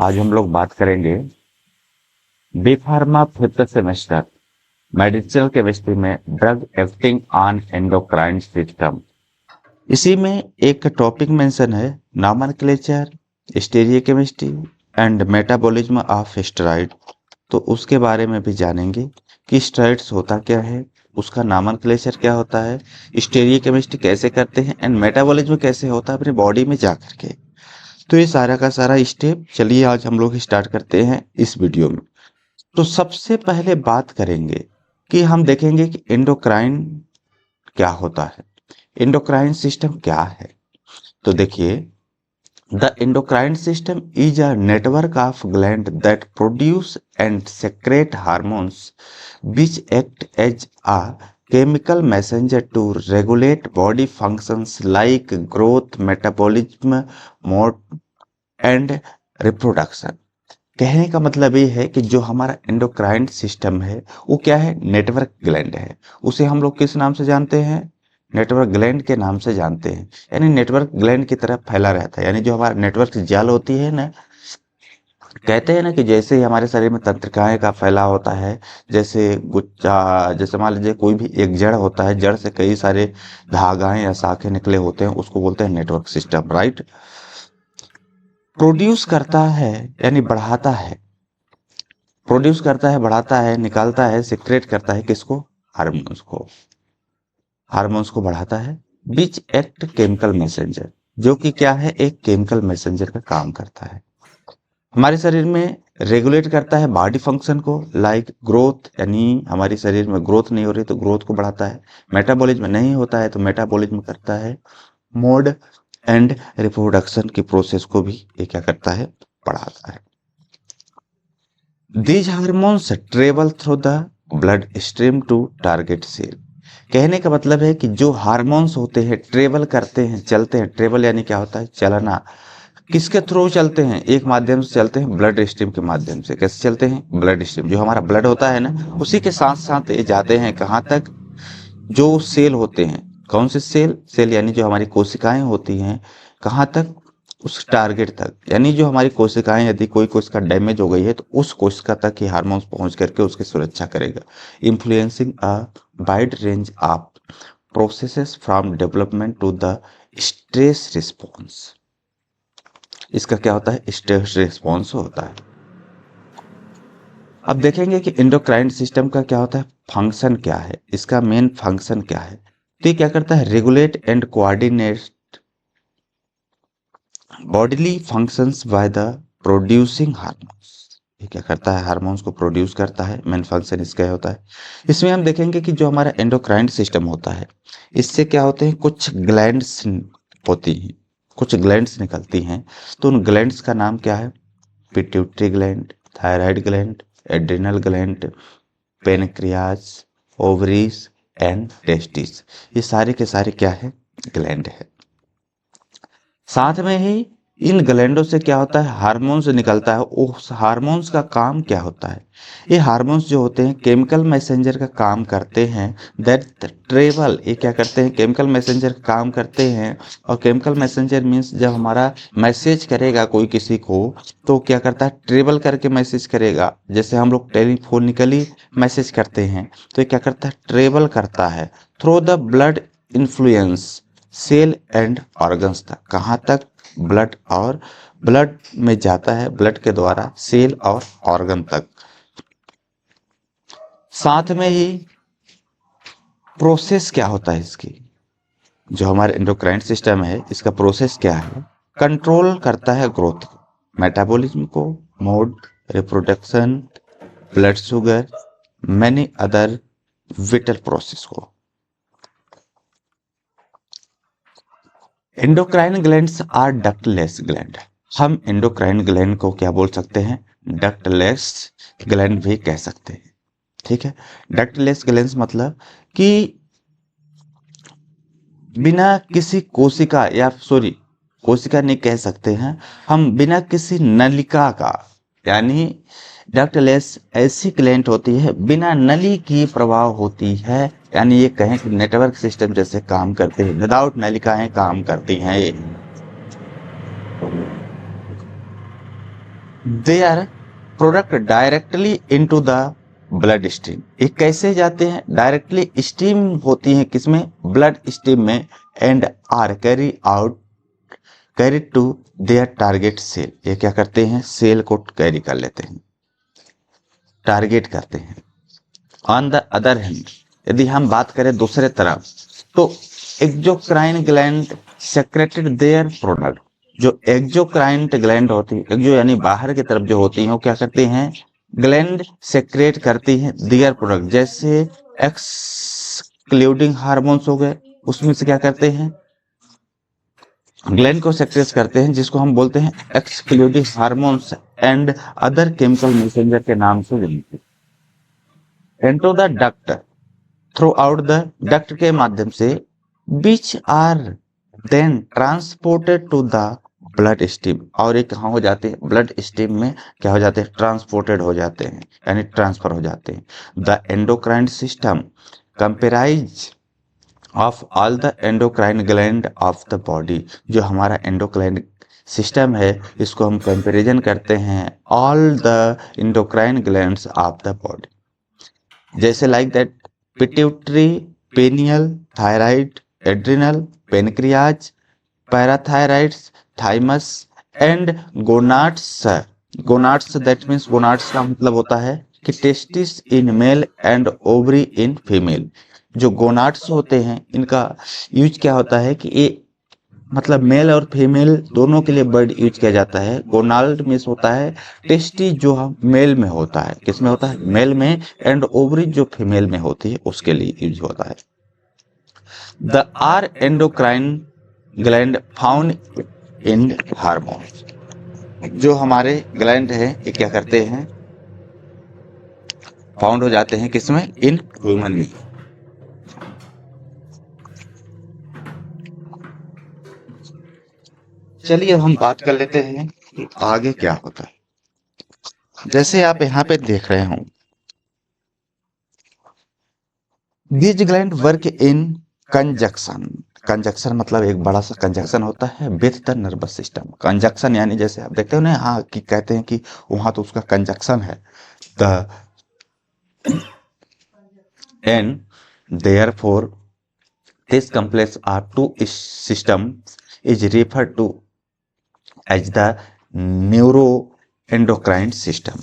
आज हम लोग बात करेंगे B pharma fifth semester medicinal chemistry में drug acting on endocrine system. इसी में एक टॉपिक मेंशन है nomenclature, stereochemistry and metabolism of steroid. तो उसके बारे में भी जानेंगे कि स्टेरॉइड्स होता क्या है, उसका नॉमेनक्लेचर क्या होता है, स्टीरियोकेमिस्ट्री कैसे करते हैं एंड मेटाबॉलिज्म कैसे होता है अपने बॉडी में जा करके। तो ये सारा का सारा स्टेप चलिए आज हम लोग स्टार्ट करते हैं इस वीडियो में। तो सबसे पहले बात करेंगे कि हम देखेंगे कि एंडोक्राइन क्या होता है, एंडोक्राइन सिस्टम क्या है। तो देखिए, the endocrine system is a network of gland that produce and secret hormones which act as a chemical messenger to regulate body functions like growth, metabolism, mood and reproduction। कहने का मतलब ये है कि जो हमारा एंडोक्राइन सिस्टम है वो क्या है, नेटवर्क ग्लैंड है। उसे हम लोग किस नाम से जानते हैं, नेटवर्क ग्लैंड के नाम से जानते हैं। यानी नेटवर्क ग्लैंड की तरफ फैला रहता है, यानी जो हमारा नेटवर्क जाल होती है ना, कहते हैं ना कि जैसे ही हमारे शरीर में तंत्रिकाएं का फैलाव होता है, जैसे गुच्चा, जैसे मान लीजिए कोई भी एक जड़ होता है, जड़ से कई सारे धागाएं या शाखे निकले होते हैं, उसको बोलते हैं नेटवर्क सिस्टम, राइट। प्रोड्यूस करता है यानी बढ़ाता है, प्रोड्यूस करता है, बढ़ाता है, निकालता है, सिक्रेट करता है किसको, हार्मोन्स को, हार्मोन्स को बढ़ाता है। बीच एक्ट केमिकल मैसेंजर, जो कि क्या है, एक केमिकल मैसेंजर का काम करता है हमारे शरीर में। रेगुलेट करता है बॉडी फंक्शन को, लाइक ग्रोथ, यानी हमारे शरीर में ग्रोथ नहीं हो रही तो ग्रोथ को बढ़ाता है। मेटाबॉलिज्म नहीं होता है तो मेटाबॉलिज्म करता है। मोड एंड रिप्रोडक्शन की प्रोसेस को भी ये क्या करता है, बढ़ाता है। These hormones travel through the blood stream to target cell। कहने का मतलब है कि जो हार्मोन्स होते हैं ट्रेवल करते हैं, चलते हैं। ट्रेवल यानी क्या होता है, चलना। किसके थ्रू चलते हैं, एक माध्यम से चलते हैं, ब्लड स्ट्रीम के माध्यम से। कैसे चलते हैं, ब्लड स्ट्रीम, जो हमारा ब्लड होता है ना, उसी के साथ साथ ये जाते हैं कहाँ तक, जो सेल होते हैं। कौन से सेल, सेल यानी जो हमारी कोशिकाएं होती हैं, कहाँ तक, उस टारगेट तक। यानी जो हमारी कोशिकाएं, यदि कोई कोशिका डैमेज हो गई है तो उस कोशिका तक ही हार्मोन्स पहुंच करके उसकी सुरक्षा करेगा। Influencing a wide range of processes from development to the stress response. इसका क्या होता है, स्ट्रेस रिस्पॉन्स होता है। अब देखेंगे कि एंडोक्राइन सिस्टम का क्या होता है, फंक्शन क्या है, इसका मेन फंक्शन क्या है। तो ये क्या करता है, regulate and coordinate bodily functions by the producing hormones. ये क्या करता है, हार्मोन्स को प्रोड्यूस करता है, मेन फंक्शन इसका होता है। इसमें हम देखेंगे कि जो हमारा एंडोक्राइन सिस्टम होता है, इससे क्या होते हैं, कुछ ग्लैंड्स होती हैं, कुछ ग्लैंड्स निकलती हैं। तो उन ग्लैंड्स का नाम क्या है, pituitary gland, thyroid gland, adrenal gland, pancreas, ovaries and testis. ये सारे के सारे क्या है, ग्लैंड है। साथ में ही इन ग्लैंडों से क्या होता है, हार्मोन्स निकलता है। उस हार्मोन्स का काम क्या होता है, ये हार्मोन्स जो होते हैं केमिकल मैसेंजर का काम करते हैं। दैट ट्रेवल, ये क्या करते हैं, केमिकल मैसेंजर का काम करते हैं। और केमिकल मैसेंजर मीन्स जब हमारा मैसेज करेगा कोई किसी को, तो क्या करता है, ट्रेवल करके मैसेज करेगा। जैसे हम लोग टेलीफोनिकली मैसेज करते हैं, तो ये क्या करता है, ट्रेवल करता है through the blood influence cell and organs तक। कहाँ तक, ब्लड, और ब्लड में जाता है, ब्लड के द्वारा सेल और ऑर्गन तक। साथ में ही प्रोसेस क्या होता है इसकी, जो हमारे एंडोक्राइन सिस्टम है इसका प्रोसेस क्या है, कंट्रोल करता है ग्रोथ को, मेटाबॉलिज्म को, mood, reproduction, blood sugar, many other vital process को। Endocrine glands are ductless gland. हम एंडोक्राइन ग्लैंड को क्या बोल सकते हैं, डक्टलेस ग्लैंड भी कह सकते हैं। ठीक है, डक्टलेस ग्लैंड्स मतलब कि बिना किसी कोशिका, या सॉरी, कोशिका नहीं कह सकते हैं हम, बिना किसी नलिका का, यानी डक्टलेस ऐसी ग्लैंड होती है बिना नली की प्रवाह होती है। यानी ये कहें कि नेटवर्क सिस्टम जैसे काम करते हैं, विदाउट नलिकाएं काम करती हैं ये। They are product directly into the blood stream. ये कैसे जाते हैं? डायरेक्टली स्ट्रीम होती है किसमें? ब्लड स्ट्रीम में। And are carry to their target cell. ये क्या करते हैं? सेल को कैरी कर लेते हैं, टारगेट करते हैं। ऑन द अदर हैंड, यदि हम बात करें दूसरे तरफ, तो exocrine gland secreted their product. जो एक्सोक्राइन ग्लैंड होती है, एक्सो यानी बाहर की तरफ जो होती है, वो क्या करती हैं? ग्लैंड सेक्रेट करती है देयर प्रोडक्ट। जैसे एक्सक्लूडिंग हार्मोन्स हो गए, उसमें से क्या करते हैं? ग्लैंड को सेक्रेट करते हैं, जिसको हम बोलते हैं excluding hormones and other chemical messenger के नाम से जानते हैं। Into the duct, throughout the duct के माध्यम से, which are then transported to the blood stream. और ये कहाँ हो जाते हैं? ब्लड स्ट्रीम में क्या हो जाते हैं? ट्रांसपोर्टेड हो जाते हैं, यानी ट्रांसफर हो जाते हैं। The endocrine system comprises of all the endocrine gland of the body. जो हमारा एंडोक्राइन सिस्टम है, इसको हम कंपेरिजन करते हैं all the endocrine glands of the body. जैसे like that pituitary, pineal, thyroid, adrenal, pancreas, parathyroids, thymus and gonads. Gonads that means, gonads का मतलब होता है कि testis in male and ovary in female. जो गोनाड्स होते हैं, इनका यूज क्या होता है कि ये मतलब मेल और फीमेल दोनों के लिए वर्ड यूज किया जाता है। गोनाल्ड मीन्स होता है टेस्टी, जो हम मेल में होता है। किस में होता है? मेल में। एंड ओवरी जो फीमेल में होती है, उसके लिए यूज होता है। The are endocrine gland found in hormone. जो हमारे ग्लैंड है, ये क्या करते हैं? फाउंड हो जाते हैं किसमें? इन ह्यूमन में। चलिए अब हम बात कर लेते हैं कि आगे क्या होता है। जैसे आप यहाँ पे देख रहे हो, these gland work in conjunction. Conjunction मतलब एक बड़ा सा कंजक्शन होता है with the nervous system. Conjunction यानी जैसे आप देखते हो ना, हाँ कि कहते हैं कि वहां तो उसका कंजक्शन है। The end therefore this complex are two systems is referred to as the neuroendocrine system.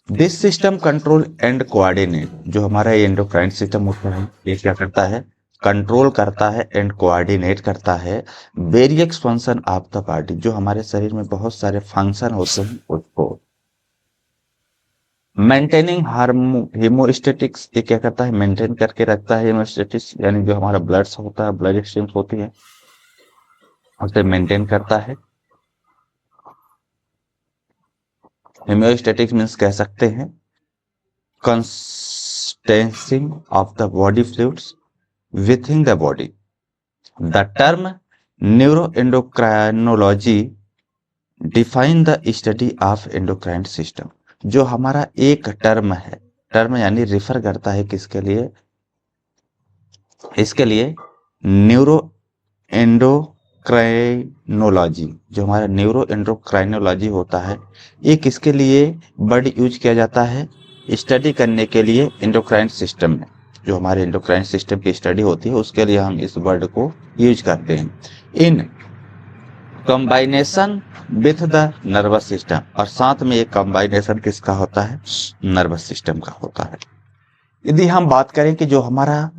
This system control and coordinate. जो हमारा ये एंडोक्राइन सिस्टम होता है, ये क्या करता है? कंट्रोल करता है एंड कोऑर्डिनेट करता है various function of the body. जो हमारे शरीर में बहुत सारे फंक्शन होते हैं, उसको मेंटेनिंग हेमोस्टेटिक्स। ये क्या करता है? मेंटेन करके रखता है हेमोस्टेटिक्स, यानी जो हमारा ब्लड होता है, ब्लड स्ट्रीम्स होती है, उसे मेंटेन करता है। हेमोस्टेटिक्स मीन्स कह सकते हैं consistency of the body fluids within the body. The term neuroendocrinology define the study of endocrine system. जो हमारा एक टर्म है, टर्म यानी रिफर करता है किसके लिए? इसके लिए न्यूरो एंडोक्राइनोलॉजी। जो हमारा न्यूरो एंडोक्राइनोलॉजी होता है, ये किसके लिए वर्ड यूज किया जाता है? स्टडी करने के लिए एंडोक्राइन सिस्टम में। जो हमारे एंडोक्राइन सिस्टम की स्टडी होती है, उसके लिए हम इस वर्ड को यूज करते हैं in combination with the nervous system. और साथ में एक कंबाइनेशन किसका होता है? नर्वस सिस्टम का होता है। यदि हम बात करें कि जो हमारा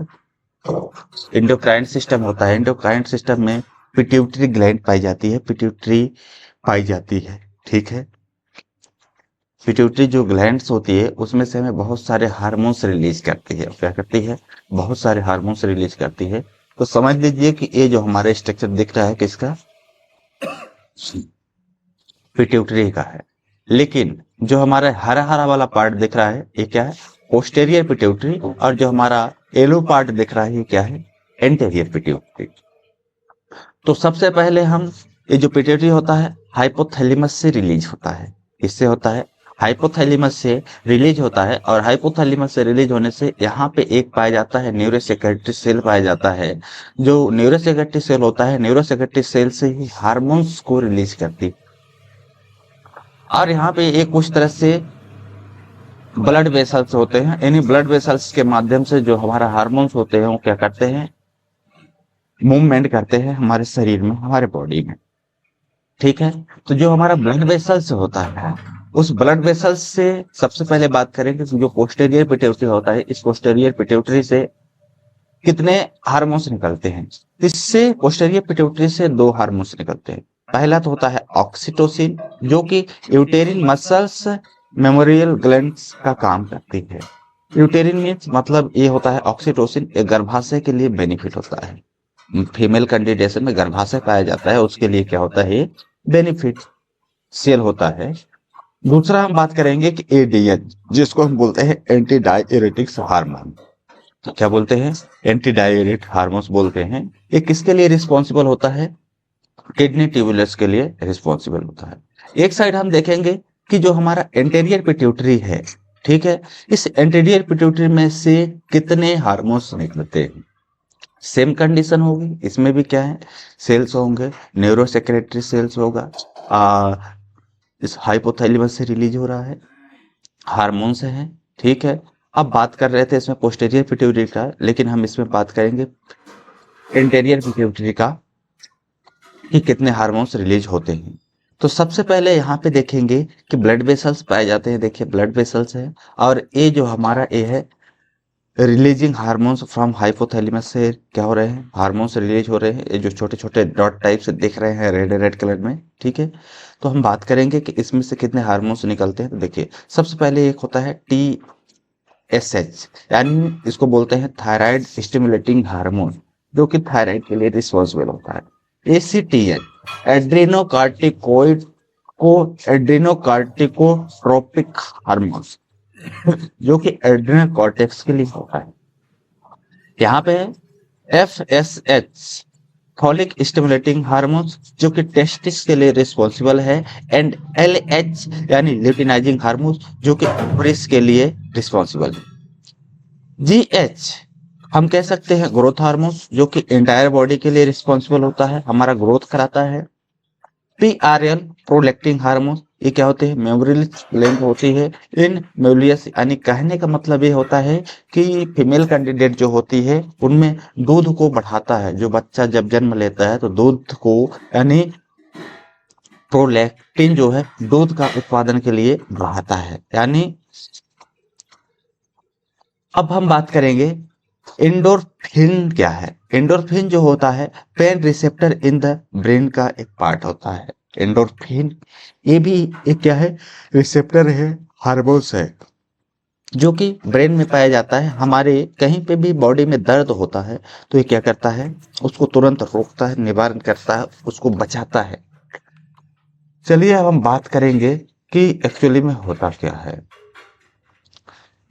एंडोक्राइन सिस्टम होता है, एंडोक्राइन सिस्टम में पिट्यूटरी ग्लैंड पाई जाती है, पिट्यूटरी पाई जाती है, ठीक है। पिट्यूटरी जो ग्लैंड्स होती है, उसमें से हमें बहुत सारे हार्मोन्स रिलीज करती है। क्या करती है? बहुत सारे हार्मोन्स रिलीज करती है। तो समझ लीजिए कि ये जो हमारा स्ट्रक्चर दिख रहा है, किसका? पिट्यूटरी का है। लेकिन जो हमारा हरा हरा वाला पार्ट दिख रहा है, ये क्या है? Posterior pituitary. और जो हमारा येलो पार्ट दिख रहा है, ये क्या है? Anterior pituitary. तो सबसे पहले हम, ये जो पिट्यूटरी होता है, हाइपोथैलेमस से रिलीज होता है। इससे होता है, हाइपोथैलेमस से रिलीज होता है। और हाइपोथैलेमस से रिलीज होने से यहाँ पे एक पाया जाता है न्यूरोसेक्रेटरी सेल पाया जाता है। जो न्यूरोसेक्रेटरी सेल होता है, न्यूरोसेक्रेटरी सेल से ही हार्मोन्स को रिलीज करती और यहाँ पे एक कुछ तरह से ब्लड वेसल्स होते हैं। इन्हीं ब्लड वेसल्स के माध्यम से जो हमारा हार्मोन्स होते हैं वो क्या करते हैं, मूवमेंट करते हैं हमारे शरीर में, हमारे बॉडी में। ठीक है, तो जो हमारा ब्लड वेसल्स होता है, उस ब्लड वेसल्स से सबसे पहले बात करें कि जो पोस्टेरियर पिट्यूटरी होता है, इस पोस्टेरियर पिट्यूटरी से कितने हार्मोन्स निकलते हैं। इससे पोस्टेरियर पिट्यूटरी से दो हार्मोन्स निकलते हैं। पहला तो होता है ऑक्सीटोसिन, जो कि यूटेरिन मसल्स मेमोरियल ग्लैंड्स का काम करती है। यूटेरिन मीन्स मतलब ये होता है ऑक्सीटोसिन, ये गर्भाशय के लिए बेनिफिट होता है। फीमेल कैंडिडेशन में गर्भाशय पाया जाता है, उसके लिए क्या होता है, बेनिफिट सेल होता है। दूसरा हम बात करेंगे कि एडीएच, जिसको हम बोलते हैं एंटी डाययूरेटिक्स हार्मोन। क्या बोलते हैं, एंटी डाययूरेटिक हार्मोन्स बोलते हैं। ये किसके लिए रिस्पॉन्सिबल होता है, किडनी ट्यूबुलस के लिए रिस्पॉन्सिबल होता है। एक साइड हम देखेंगे कि जो हमारा एंटीरियर पिट्यूटरी है, ठीक है, इस एंटीरियर पिट्यूटरी में से कितने हार्मोन्स निकलते हैं। सेम कंडीशन होगी, इसमें भी क्या है, सेल्स होंगे, न्यूरोसेक्रेटरी सेल्स होगा, इस हाइपोथैलेमस से रिलीज हो रहा है, हार्मोन्स है। ठीक है, अब बात कर रहे थे इसमें पोस्टेरियर पिट्यूटरी का, लेकिन हम इसमें बात करेंगे एंटीरियर पिट्यूटरी का कि कितने हार्मोन्स रिलीज होते हैं। तो सबसे पहले यहाँ पे देखेंगे कि ब्लड वेसल्स पाए जाते हैं। देखिए ब्लड वेसल्स है, और ये जो हमारा ये है रिलीजिंग हार्मोन्स फ्रॉम हाइपोथैलेमस से क्या हो रहे हैं, हार्मोन्स रिलीज हो रहे हैं। ये जो छोटे छोटे डॉट टाइप से दिख रहे हैं रेड रेड कलर में, ठीक है। तो हम बात करेंगे कि इसमें से कितने हार्मोन्स निकलते हैं। तो देखिए सबसे पहले एक होता है TSH, यानी इसको बोलते हैं थायराइड स्टिमुलेटिंग हार्मोन, जो कि थायराइड के लिए रिस्पॉन्सिबल होता है। ACTH एड्रेनोकार्टिकोइड को एड्रेनोकार्टिकोट्रोपिक हार्मोन्स, जो कि एड्रेनल कॉर्टेक्स के लिए होता है। यहाँ पे FSH फॉलिक स्टिमुलेटिंग हार्मोन्स, जो कि टेस्टिस के लिए रिस्पॉन्सिबल है। एंड LH यानी ल्यूटिनाइजिंग हार्मोन्स, जो कि ओवरीज के लिए रिस्पॉन्सिबल है। GH हम कह सकते हैं ग्रोथ हार्मोन्स, जो कि एंटायर बॉडी के लिए रिस्पॉन्सिबल होता है, हमारा ग्रोथ कराता है। PRL प्रोलैक्टिन हार्मोन, ये क्या होते हैं, मेमोरियल ग्लैंड होती है। इन मेमोरियस यानी कहने का मतलब ये होता है कि फीमेल कैंडिडेट जो होती है उनमें दूध को बढ़ाता है। जो बच्चा जब जन्म लेता है तो दूध को यानी प्रोलैक्टिन जो है दूध का उत्पादन के लिए बढ़ाता है। यानी अब हम बात करेंगे एंडोर्फिन क्या है। एंडोर्फिन जो होता है pain receptor in the brain का एक पार्ट होता है। एंडोर्फिन ये भी एक क्या है, रिसेप्टर है, हार्मोन्स है, जो कि ब्रेन में पाया जाता है। हमारे कहीं पे भी बॉडी में दर्द होता है तो ये क्या करता है, उसको तुरंत रोकता है, निवारण करता है, उसको बचाता है। चलिए अब हम बात करेंगे कि एक्चुअली में होता क्या है।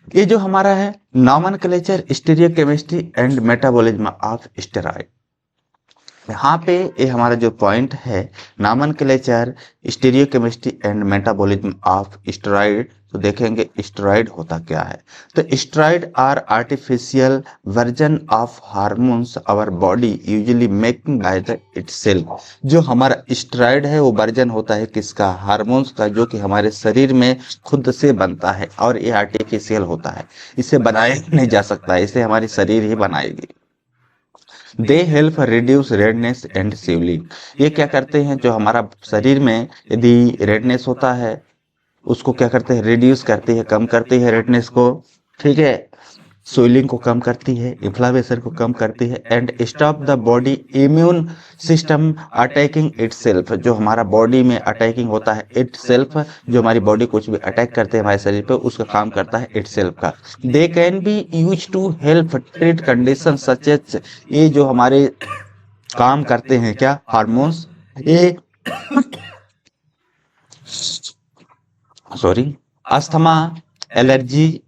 ये जो हमारा है nomenclature stereochemistry and metabolism of steroid, यहाँ पे ये हमारा जो पॉइंट है nomenclature stereochemistry and metabolism of steroid, तो देखेंगे स्टेरॉइड होता क्या है। तो steroid are artificial version of hormones our body usually making by the itself. जो हमारा स्टेरॉइड है वो वर्जन होता है किसका, हार्मोन्स का, जो कि हमारे शरीर में खुद से बनता है, और ये आर्टिफिशियल होता है, इसे बनाया नहीं जा सकता है, इसे हमारी शरीर ही बनाएगी। They help reduce redness and swelling, ये क्या करते हैं, जो हमारा शरीर में यदि रेडनेस होता है उसको क्या करते हैं, रिड्यूस करती है, कम करती है रेडनेस को, ठीक है, स्वेलिंग को कम करती है, इन्फ्लामेशन को कम करती है। And stop the body immune system attacking itself, जो हमारा बॉडी में अटैकिंग होता है इटसेल्फ, जो हमारी बॉडी कुछ भी अटैक करते हैं हमारे शरीर पे, उसका काम करता है इटसेल्फ का। They can be use to help treat condition such as, ये जो हमारे काम करते हैं क्या, हार्मोन्स, ये sorry asthma, allergy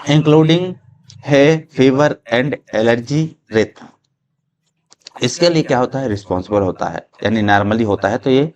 including hay fever and allergy रेथ, इसके लिए क्या होता है, रिस्पॉन्सिबल होता है। यानी नॉर्मली होता है तो ये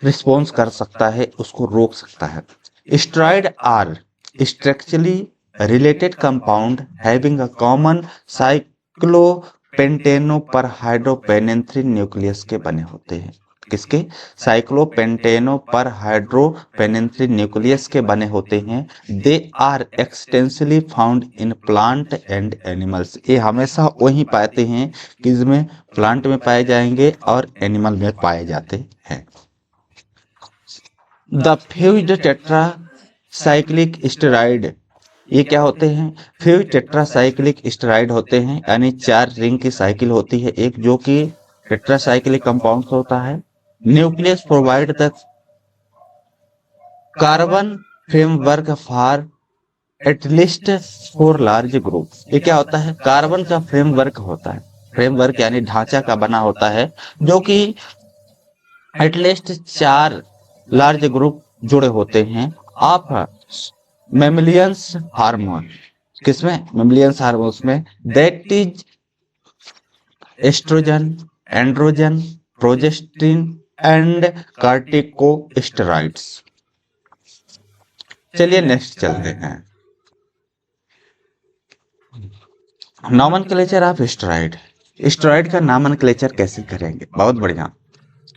रिस्पॉन्स कर सकता है, उसको रोक सकता है। Steroid are structurally related compound having a common cyclopentanoperhydrophenanthrene nucleus के बने होते हैं। किसके? साइक्लोपेंटेनो पर हाइड्रोपेनेफ्रिन न्यूक्लियस के बने होते हैं। They are extensively found in plant and animals. ये हमेशा वही पाते हैं कि इसमें प्लांट में पाए जाएंगे और एनिमल में पाए जाते हैं। The fused tetra cyclic steroid, ये क्या होते हैं? फ्यूज टेट्रासाइक्लिक स्टेरॉइड होते हैं, यानी 4 रिंग की साइकिल होती है एक, जो कि टेट्रासाइक्लिक कंपाउंड होता है। Nucleus provide the carbon framework for at least 4 large group. ये क्या होता है? कार्बन का फ्रेमवर्क होता है, फ्रेमवर्क यानी ढांचा का बना होता है, जो कि एटलीस्ट 4 लार्ज ग्रुप जुड़े होते हैं ऑफ मेमिलियंस हार्मोन। किसमें? मेमिलियंस हार्मोन्स में। That is estrogen, androgen, progestin and corticosteroids. चलिए नेक्स्ट चलते हैं। Nomenclature of steroid. स्टेरॉइड का नॉमेनक्लेचर कैसे करेंगे? बहुत बढ़िया।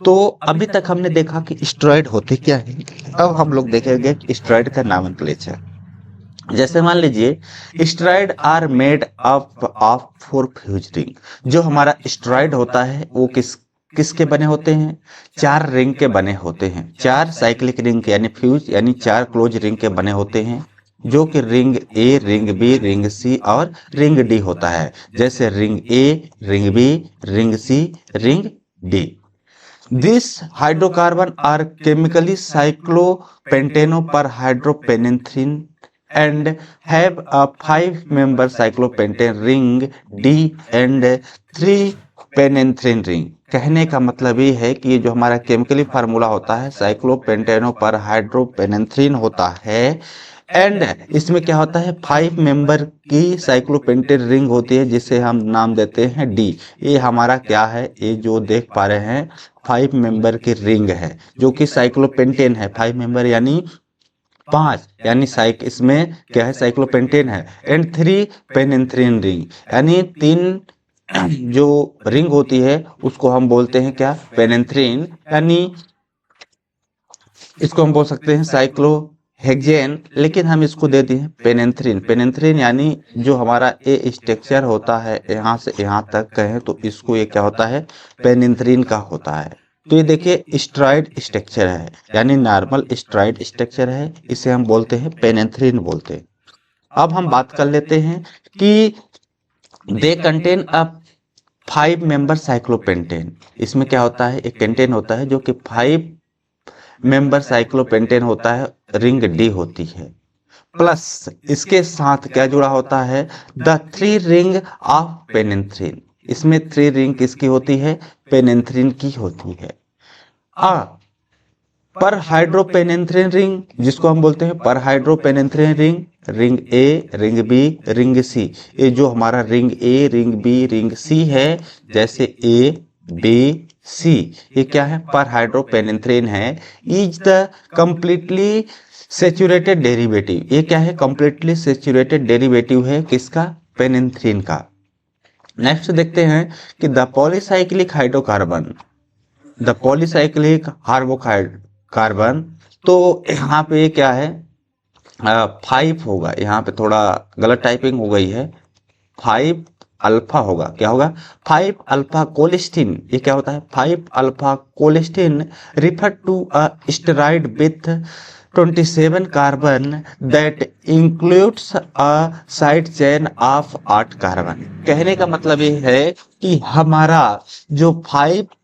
तो अभी तक हमने देखा कि स्टेरॉइड होते क्या है, अब हम लोग देखेंगे स्टेरॉइड का नॉमेनक्लेचर। जैसे मान लीजिए steroid are made up of 4 fuse ring. जो हमारा स्टेरॉइड होता है वो किसके बने होते हैं? 4 रिंग के बने होते हैं, 4 साइक्लिक रिंग के यानी फ्यूज यानी 4 क्लोज रिंग के बने होते हैं, जो कि ring A, ring B, ring C और रिंग डी होता है। जैसे ring A, ring B, ring C, ring D. These hydrocarbon are chemically cyclopentano per hydropenanthrin and have a 5-member cyclopentane ring D and 3 phenanthrene ring. कहने का मतलब ये है कि ये जो हमारा केमिकली फार्मूला होता है साइक्लोपेंटेनो पर हाइड्रोपेनेंथ्रिन होता है, एंड इसमें क्या होता है? 5 मेंबर की साइक्लोपेंटेन रिंग होती है, जिसे हम नाम देते हैं डी। ये हमारा क्या है? ये जो देख पा रहे हैं 5 मेंबर की रिंग है, जो कि साइक्लोपेंटेन है। 5 मेंबर यानी 5, यानी साइक इसमें क्या है? साइक्लोपेंटेन है। एंड 3 पेनेंथ्रिन रिंग, यानी 3 जो रिंग होती है उसको हम बोलते हैं क्या? पेनेंथ्रिन, यानी इसको हम बोल सकते हैं साइक्लोहेक्सेन, लेकिन हम इसको दे दिए पेनेंथ्रिन। पेनेंथ्रिन यानी जो हमारा ए स्ट्रक्चर होता है यहाँ से यहाँ तक कहें तो इसको ये क्या होता है? पेनेंथ्रिन का होता है। तो ये देखिए स्ट्राइड स्ट्रक्चर है, यानी नॉर्मल स्ट्राइड स्ट्रक्चर है, इसे हम बोलते हैं पेनेंथ्रिन बोलते हैं। अब हम बात कर लेते हैं कि they contain a 5 member cyclopentane. इसमें क्या होता है? एक कंटेन होता है जो कि 5 मेंबर साइक्लोपेंटेन होता है, रिंग डी होती है। प्लस इसके साथ क्या जुड़ा होता है? The 3 ring of phenanthrene. इसमें 3 रिंग किसकी होती है? पेनेंथ्रिन की होती है। आ पर हाइड्रोपेनेंथ्रिन रिंग, जिसको हम बोलते हैं पर हाइड्रोपेनेंथ्रिन ring, ring A, ring B, ring सी। ये जो हमारा ring A, ring B, ring सी है, जैसे ए, बी, सी, ये क्या है? पर हाइड्रोपेनेंथ्रिन है। Is the completely saturated derivative. ये क्या है? कंप्लीटली सेचुरेटेड डेरिवेटिव है किसका? पेनेंथ्रिन का। नेक्स्ट देखते हैं कि the polycyclic hydrocarbon, the polycyclic carbon. तो यहाँ पे क्या है? 5 होगा, यहाँ पे थोड़ा गलत टाइपिंग हो गई है। 5 अल्फा होगा, क्या होगा? 5 अल्फा कोलेस्टिन। ये क्या होता है? 5 alpha cholestane refer to a steroid with 27 carbon that includes a side chain of 8 carbon. कहने का मतलब ये है कि हमारा जो 5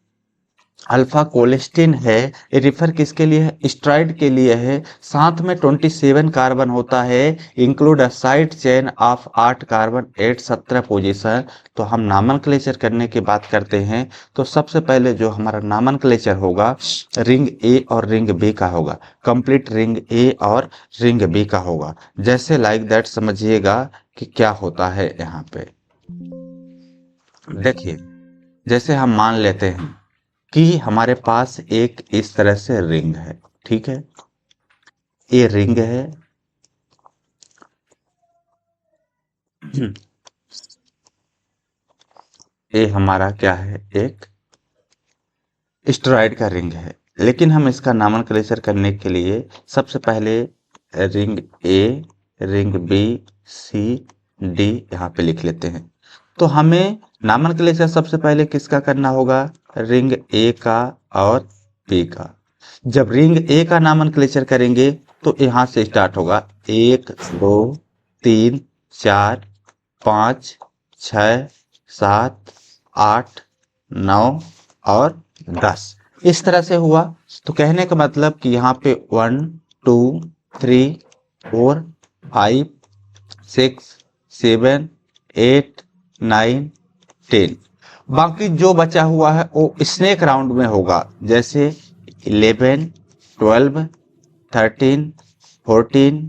अल्फा कोलेस्टिन है, ये रिफर किसके लिए है? स्ट्राइड के लिए है। साथ में 27 कार्बन होता है, include a side chain of 8 carbon at 17 position. तो हम नामनक्लेचर करने की बात करते हैं, तो सबसे पहले जो हमारा नामनक्लेचर होगा रिंग ए और रिंग बी का होगा। कंप्लीट रिंग ए और रिंग बी का होगा। जैसे लाइक दैट समझिएगा कि क्या होता है यहाँ पे। देखिए जैसे हम मान लेते हैं कि हमारे पास एक इस तरह से रिंग है, ठीक है? ये रिंग है, ये हमारा क्या है? एक स्टेरॉइड का रिंग है, लेकिन हम इसका नामनक्लेचर करने के लिए सबसे पहले ring A, ring B, C, D यहाँ पे लिख लेते हैं। तो हमें नामनक्लेचर सबसे पहले किसका करना होगा? रिंग ए का और बी का। जब रिंग ए का नामनक्लेचर करेंगे तो यहाँ से स्टार्ट होगा 1 2 3 4 5 6 7 8 9 और 10, इस तरह से हुआ। तो कहने का मतलब कि यहाँ पे 1 2 3 4 5 6 7 8 9 10। बाकी जो बचा हुआ है वो स्नेक राउंड में होगा, जैसे 11 12 13 14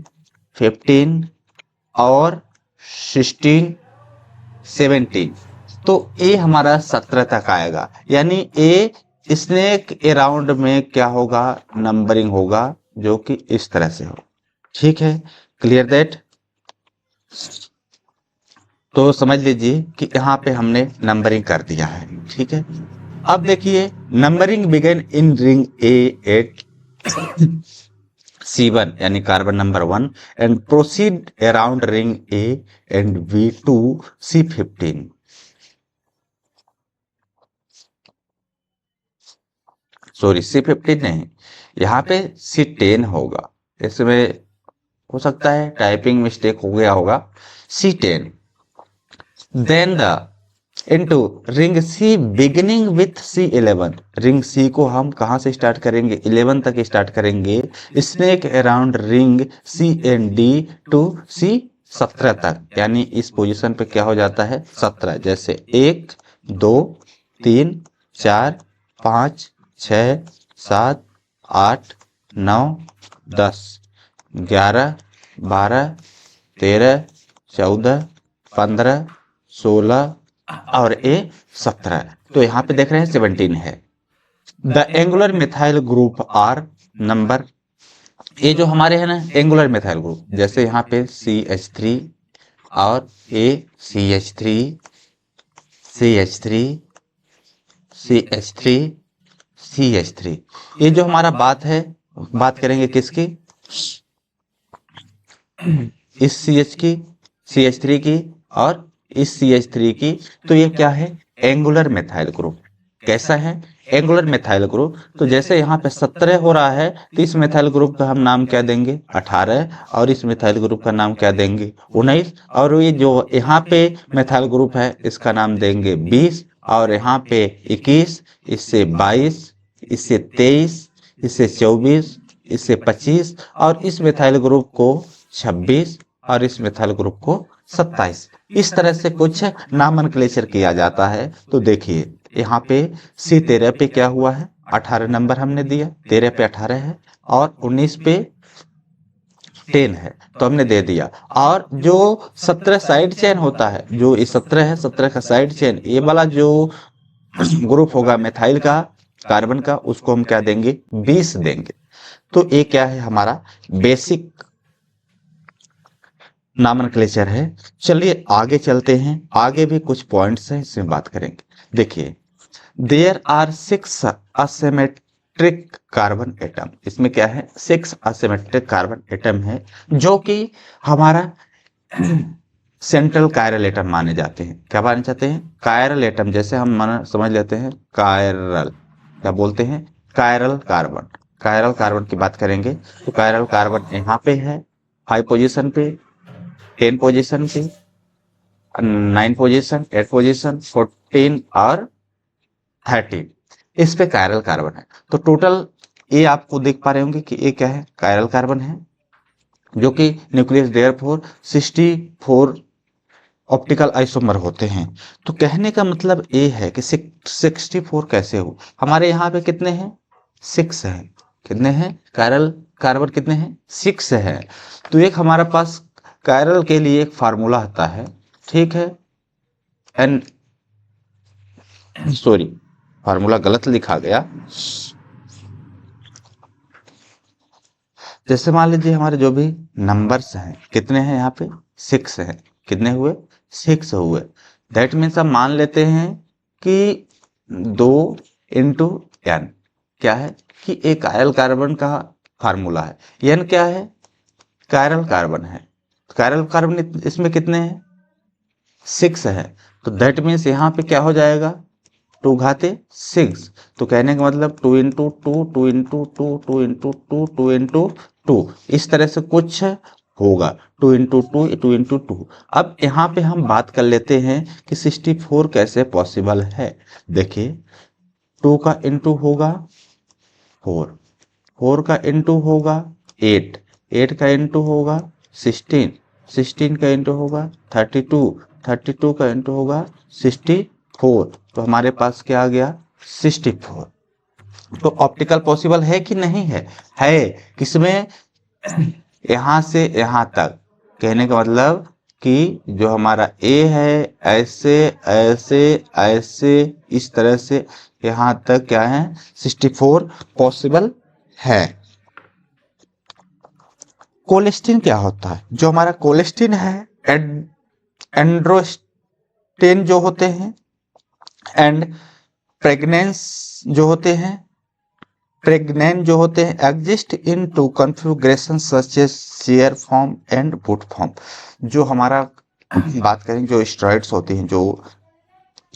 15 और 16 17। तो ए हमारा 17 तक आएगा, यानी ए स्नेक अराउंड में क्या होगा? नंबरिंग होगा, जो कि इस तरह से हो। ठीक है, क्लियर दैट? तो समझ लीजिए कि यहाँ पे हमने नंबरिंग कर दिया है। ठीक है, अब देखिए numbering begin in ring A at C1 यानी carbon number 1 and proceed around ring A and B to C15। Sorry, C15 नहीं, यहाँ पे C10 होगा। इसमें हो सकता है टाइपिंग मिस्टेक हो गया होगा। C10 then the into ring C beginning with C11। Ring C को हम कहाँ से स्टार्ट करेंगे? 11 तक स्टार्ट करेंगे। Snake around ring C and D to C17 तक, यानी इस पोजीशन पे क्या हो जाता है? 17। जैसे 1 2 3 4 5 6 7 8 9 10 11 12 13 14 15 16 और ए 17। तो यहाँ पे देख रहे हैं 17 है। The angular methyl group are number, ये जो हमारे है ना एंगुलर मिथाइल ग्रुप, जैसे यहाँ पे CH3 और ए CH3 CH3 CH3 CH3। ये जो हमारा बात करेंगे किसकी? इस CH की, CH3 की और इस CH3 की। तो ये क्या है? Angular methyl group. कैसा है? Angular methyl group. तो जैसे यहाँ पे 17 हो रहा है, तो इस मिथाइल ग्रुप का हम नाम क्या देंगे? 18। और इस मिथाइल ग्रुप का नाम क्या देंगे? 19। और ये जो यहाँ पे मिथाइल ग्रुप है इसका नाम देंगे 20। और यहाँ पे 21, इससे 22, इससे 23, इससे 24, इससे 25 और इस मिथाइल ग्रुप को 26 और इस मिथाइल ग्रुप को 27। इस तरह से कुछ नामनक्लेचर किया जाता है। तो देखिए यहाँ पे C13 पे क्या हुआ है? 18 नंबर हमने दिया, 13 पे 18 है और 19 पे 10 है, तो हमने दे दिया। और जो 17 साइड चेन होता है, जो ये 17 है, 17 का साइड चेन, ये वाला जो ग्रुप होगा मिथाइल का, कार्बन का, उसको हम क्या देंगे? 20 देंगे। तो ये क्या है? हमारा बेसिक नामनक्लेचर है। चलिए आगे चलते हैं, आगे भी कुछ पॉइंट्स हैं, इसमें बात करेंगे। देखिए, there are 6 asymmetric carbon atom. इसमें क्या है? 6 असिमेट्रिक कार्बन एटम है, जो कि हमारा सेंट्रल कायरल एटम माने जाते हैं। क्या माने जाते हैं? Chiral atom. जैसे हम समझ लेते हैं कायरल, क्या बोलते हैं? Chiral carbon. कायरल कार्बन की बात करेंगे तो कायरल कार्बन यहाँ पे है 5 पोजीशन पे, 10 पोजीशन पे, 9 पोजीशन, 8 पोजीशन, 14 और 13, इस पे कायरल कार्बन है। तो टोटल ये आपको देख पा रहे होंगे कि ये क्या है? कायरल कार्बन है, जो कि न्यूक्लियस देयरफॉर 64 ऑप्टिकल आइसोमर होते हैं। तो कहने का मतलब ये है कि 64 कैसे हो? हमारे यहाँ पे कितने हैं? 6 हैं। कितने हैं? कायरल कार्बन कितने हैं? 6 है। तो एक हमारे पास कायरल के लिए एक फार्मूला आता है, ठीक है? एन सॉरी, फार्मूला गलत लिखा गया। जैसे मान लीजिए हमारे जो भी नंबर्स हैं, कितने हैं? यहाँ पे 6 हैं। कितने हुए? 6 हुए। दैट मीन्स हम मान लेते हैं कि 2 इंटू एन क्या है कि एक कायरल कार्बन का फार्मूला है। एन क्या है? कायरल कार्बन है। कायरल कार्बन इसमें कितने हैं? 6 है। तो दैट मीन्स यहाँ पे क्या हो जाएगा? 2 घाते 6। तो कहने का मतलब 2 इंटू 2, 2 इंटू 2, 2 इंटू 2, 2 इंटू 2, इस तरह से कुछ होगा। 2 इंटू 2, 2 इंटू 2। अब यहाँ पे हम बात कर लेते हैं कि 64 कैसे पॉसिबल है। देखिए 2 का इंटू होगा 4, 4 का इंटू होगा 8, 8 का इंटू होगा 16, 16 का इंटू होगा 32, 32 का इंटू होगा 64। तो हमारे पास क्या आ गया? 64। तो ऑप्टिकल पॉसिबल है कि नहीं है? है। किसमें? यहां से यहां तक। कहने का मतलब कि जो हमारा ए है ऐसे ऐसे ऐसे इस तरह से यहां तक क्या है? 64 पॉसिबल है। कोलेस्टिन क्या होता है? जो हमारा कोलेस्टिन है, एंड्रोस्टेन जो होते हैं एंड प्रेग्नेंस जो होते हैं, प्रेग्नेंट जो होते हैं, exist in two configuration such as chair form and boat form. जो हमारा बात करें जो स्टेरॉइड्स होते हैं, जो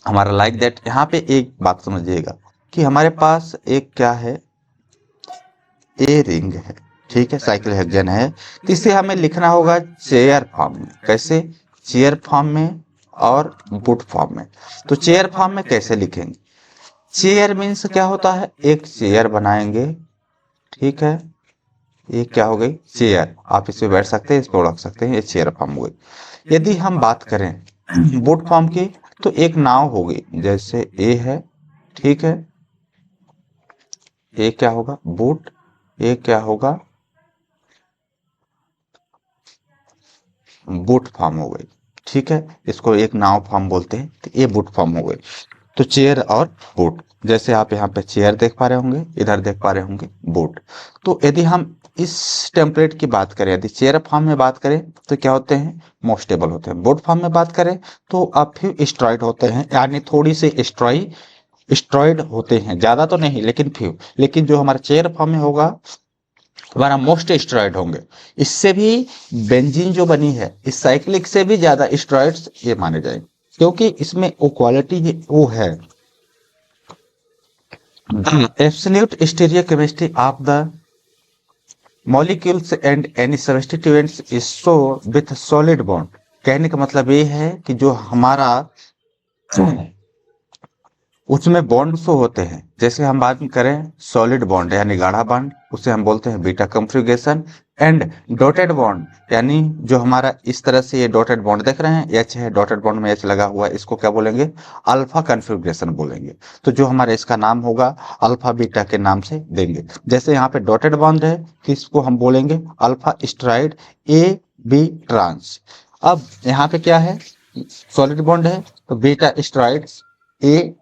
हमारा लाइक दैट, यहाँ पे एक बात समझिएगा कि हमारे पास एक क्या है? ए रिंग है, ठीक है, साइकिल हेक्सेन है। तो इसे हमें लिखना होगा चेयर फॉर्म में। कैसे? चेयर फॉर्म में और बूट फॉर्म में। तो चेयर फॉर्म में कैसे लिखेंगे? चेयर मीन्स क्या होता है? एक चेयर बनाएंगे, ठीक है, ये क्या हो गई? चेयर। आप इस पे बैठ सकते हैं, इस पे रख सकते हैं, ये चेयर फॉर्म हो गई। यदि हम बात करें बोट फॉर्म की, तो एक नाव हो गई, जैसे ए है, ठीक है, ये क्या होगा? बोट। ये क्या होगा? बोट फॉर्म हो गई, ठीक है, इसको एक नाव फॉर्म बोलते हैं। तो ये बोट फॉर्म हो गई। तो चेयर और बोट, जैसे आप यहाँ पे चेयर देख पा रहे होंगे, इधर देख पा रहे होंगे बोट। तो यदि हम इस टेम्पलेट की बात करें, यदि चेयर फॉर्म में बात करें तो क्या होते हैं? मोस्ट स्टेबल होते हैं। बोट फॉर्म में बात करें तो अब फ्यू स्ट्रॉइड होते हैं, यानी थोड़ी से स्ट्रॉइड होते हैं, ज्यादा तो नहीं लेकिन फ्यू। लेकिन जो हमारा चेयर फॉर्म में होगा हमारा मोस्ट स्ट्रॉइड होंगे। इससे भी बेंजीन जो बनी है, इस साइक्लिक से भी ज्यादा स्ट्रॉइड्स ये माने जाएंगे, क्योंकि इसमें वो क्वालिटी वो है। Absolute stereochemistry of the molecules and any substituents is so with solid bond. कहने का मतलब ये है कि जो हमारा उसमें बॉन्ड शो होते हैं, जैसे हम बात करें सॉलिड बॉन्ड यानी गाढ़ा बॉन्ड, उसे हम बोलते हैं beta configuration. And dotted bond, यानी जो हमारा इस तरह से ये डॉटेड बॉन्ड देख रहे हैं, एच है, डॉटेड बॉन्ड में एच लगा हुआ है, इसको क्या बोलेंगे? अल्फा कॉन्फ़िगरेशन बोलेंगे। तो जो हमारा इसका नाम होगा अल्फा बीटा के नाम से देंगे। जैसे यहाँ पे डॉटेड बॉन्ड है, किसको हम बोलेंगे? Alpha stride A B trans. अब यहाँ पे क्या है? सॉलिड बॉन्ड है, तो beta stride A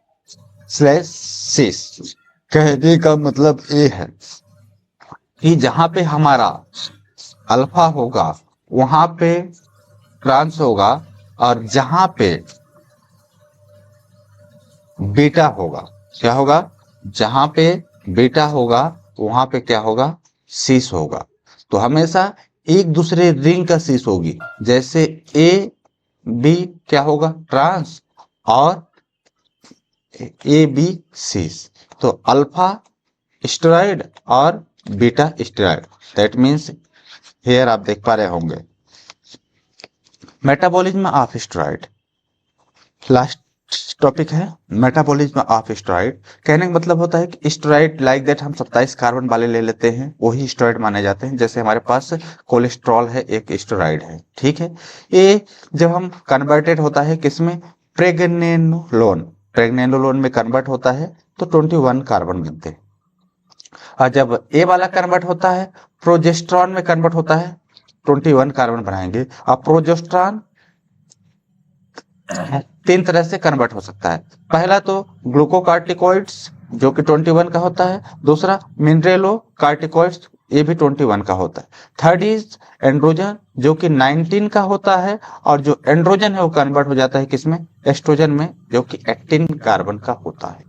slash cis. कहने का मतलब ये है कि जहां पे हमारा अल्फा होगा वहां पे ट्रांस होगा, और जहां पे बीटा होगा क्या होगा? जहां पे बीटा होगा वहां पे क्या होगा? सीस होगा। तो हमेशा एक दूसरे रिंग का सीस होगी। जैसे ए बी क्या होगा? ट्रांस, और ए बी सीस। तो अल्फा स्टेरॉइड और beta steroid, that means here आप देख पा रहे होंगे metabolism of steroid. Last topic है मेटाबॉलिज्म ऑफ स्टेरॉइड। कहने का मतलब होता है कि स्टेरॉइड लाइक दैट हम 27 कार्बन वाले ले लेते हैं, वही स्टेरॉइड माने जाते हैं। जैसे हमारे पास कोलेस्ट्रॉल है, एक स्टेरॉइड है, ठीक है। ये जब हम कन्वर्टेड होता है किसमें? प्रेग्नेनोलोन। प्रेग्नेनोलोन में कन्वर्ट होता है तो 21 कार्बन बनते हैं। और जब ए वाला कन्वर्ट होता है, प्रोजेस्ट्रॉन में कन्वर्ट होता है, 21 कार्बन बनाएंगे। अब प्रोजेस्ट्रॉन 3 तरह से कन्वर्ट हो सकता है। पहला तो ग्लूकोकार्टिकॉइड्स जो कि 21 का होता है, दूसरा मिनरेलो कार्टिकॉइड्स, ये भी 21 का होता है। थर्ड इज एंड्रोजन जो कि 19 का होता है, और जो एंड्रोजन है वो कन्वर्ट हो जाता है किसमें? एस्ट्रोजन में, जो कि 18 कार्बन का होता है।